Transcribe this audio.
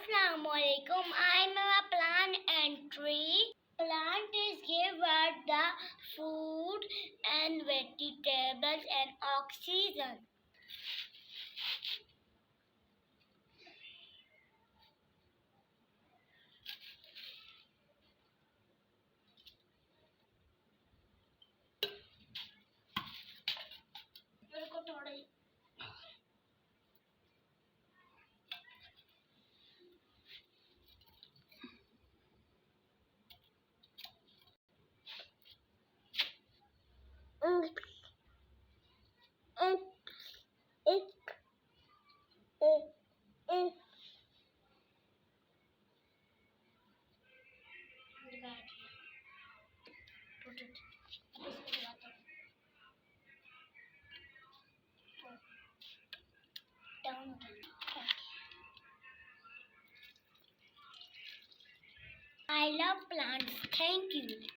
Assalamualaikum. I'm a plant and tree. Plant is give us the food and vegetables and oxygen. I love plants. Thank you.